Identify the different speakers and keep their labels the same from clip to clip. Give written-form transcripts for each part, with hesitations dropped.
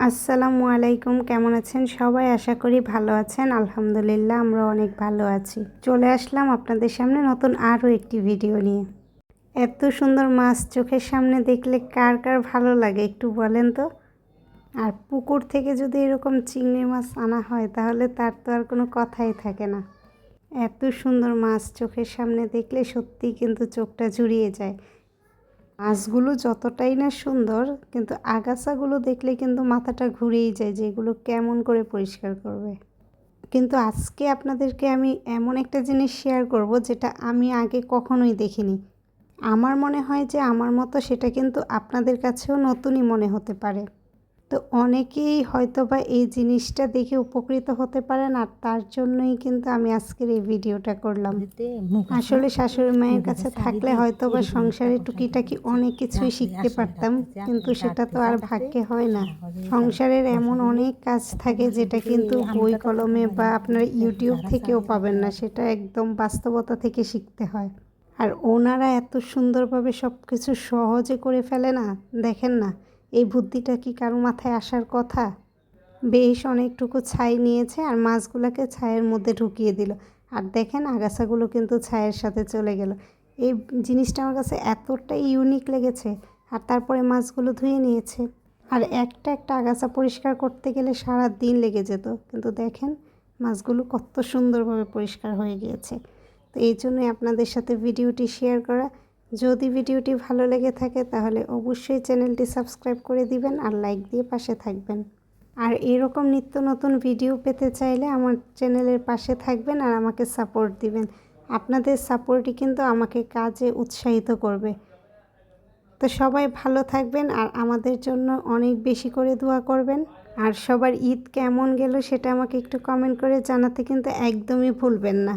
Speaker 1: আসসালামু আলাইকুম, কেমন আছেন সবাই? আশা করি ভালো আছেন। আলহামদুলিল্লাহ আমরা অনেক ভালো আছি। চলে আসলাম আপনাদের সামনে নতুন আরও একটি ভিডিও নিয়ে। এত সুন্দর মাছ চোখের সামনে দেখলে কার কার ভালো লাগে একটু বলেন তো। আর পুকুর থেকে যদি এরকম চিংড়ি মাছ আনা হয় তাহলে তার তো আর কোনো কথাই থাকে না। এত সুন্দর মাছ চোখের সামনে দেখলে সত্যিই কিন্তু চোখটা জুড়িয়ে যায়। মাছগুলো যতটাই না সুন্দর, কিন্তু আগাছাগুলো দেখলে কিন্তু মাথাটা ঘুরেই যায় যে এগুলো কেমন করে পরিষ্কার করবে। কিন্তু আজকে আপনাদেরকে আমি এমন একটা জিনিস শেয়ার করব যেটা আমি আগে কখনোই দেখিনি। আমার মনে হয় যে আমার মতো সেটা কিন্তু আপনাদের কাছেও নতুনই মনে হতে পারে। তো অনেকেই হয়তোবা এই জিনিসটা দেখে উপকৃত হতে পারেন, আর তার জন্যই কিন্তু আমি আজকের এই ভিডিওটা করলাম। আসলে শাশুড়ি মায়ের কাছে থাকলে হয়তোবা সংসারে টুকিটাকি অনেক কিছুই শিখতে পারতাম, কিন্তু সেটা তো আর ভাগ্যে হয় না। সংসারের এমন অনেক কাজ থাকে যেটা কিন্তু বই কলমে বা আপনার ইউটিউব থেকেও পাবেন না, সেটা একদম বাস্তবতা থেকে শিখতে হয়। আর ওনারা এত সুন্দরভাবে সব কিছু সহজে করে ফেলে না, দেখেন না এই বুদ্ধিটা কি কারো মাথায় আসার কথা। বেশ অনেকটুকু ছাই নিয়েছে আর মাছগুলোকে ছাইয়ের মধ্যে ঢুকিয়ে দিল, আর দেখেন আগাছাগুলো কিন্তু ছাইয়ের সাথে চলে গেল। এই জিনিসটা আমার কাছে এতটাই ইউনিক লেগেছে। আর তারপরে মাছগুলো ধুয়ে নিয়েছে, আর একটা একটা আগাছা পরিষ্কার করতে গেলে সারা দিন লেগে যেত, কিন্তু দেখেন মাছগুলো কত সুন্দরভাবে পরিষ্কার হয়ে গিয়েছে। তো এই জন্যই আপনাদের সাথে ভিডিওটি শেয়ার করা। যদি ভিডিওটি ভালো লেগে থাকে তাহলে অবশ্যই চ্যানেলটি সাবস্ক্রাইব করে দিবেন আর লাইক দিয়ে পাশে থাকবেন। আর এরকম নিত্য নতুন ভিডিও পেতে চাইলে আমার চ্যানেলের পাশে থাকবেন আর আমাকে সাপোর্ট দিবেন। আপনাদের সাপোর্টই কিন্তু আমাকে কাজে উৎসাহিত করবে। তো সবাই ভালো থাকবেন আর আমাদের জন্য অনেক বেশি করে দোয়া করবেন। আর সবার ঈদ কেমন গেল সেটা আমাকে একটু কমেন্ট করে জানাতে কিন্তু একদমই ভুলবেন না।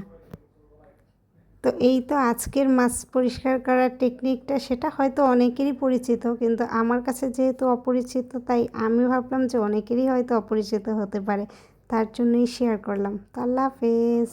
Speaker 1: তো এই তো আজকের মাছ পরিষ্কার করার টেকনিকটা, সেটা হয়তো অনেকেরই পরিচিত, কিন্তু আমার কাছে যেহেতু অপরিচিত তাই আমি ভাবলাম যে অনেকেরই হয়তো অপরিচিত হতে পারে, তার জন্যই শেয়ার করলাম। তো আল্লাহ হাফেজ।